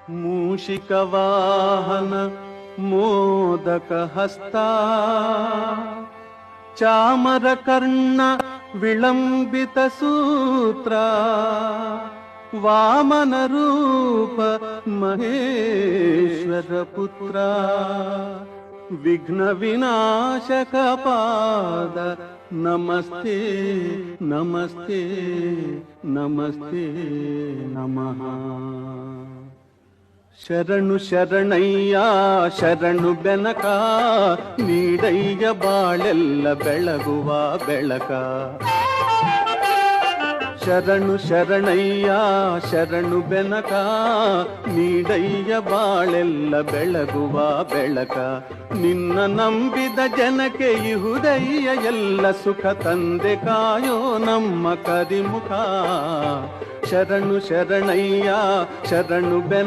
ಮೂಷಿಕವಾಹನ ಮೋದಕ ಹಸ್ತ ಚಾಮರಕರ್ಣ ವಿಳಂಬಿತ ಸೂತ್ರ ವಾಮನ ರೂಪ ಮಹೇಶ್ವರ ಪುತ್ರ ವಿಘ್ನ ವಿನಾಶಕ ಪಾದ ನಮಸ್ತೆ ನಮಸ್ತೆ ನಮಸ್ತೆ ನಮಃ. ಶರಣು ಶರಣಯ್ಯ ಶರಣು ಬೆನಕ ನೀಡಯ್ಯ ಬಾಳೆಲ್ಲ ಬೆಳಗುವ ಬೆಳಕ. ಶರಣು ಶರಣಯ್ಯ ಶರಣು ಬೆನಕ ನೀಡಯ್ಯ ಬಾಳೆಲ್ಲ ಬೆಳಗುವ ಬೆಳಕ. ನಿನ್ನ ನಂಬಿದ ಜನಕ್ಕೆ ಇಹುದಯ್ಯ ಎಲ್ಲ ಸುಖ ತಂದೆ ಕಾಯೋ ನಮ್ಮ ಕರಿಮುಖ. ಶರಣು ಶರಣಯ್ಯ ಶರಣು ಬೆನ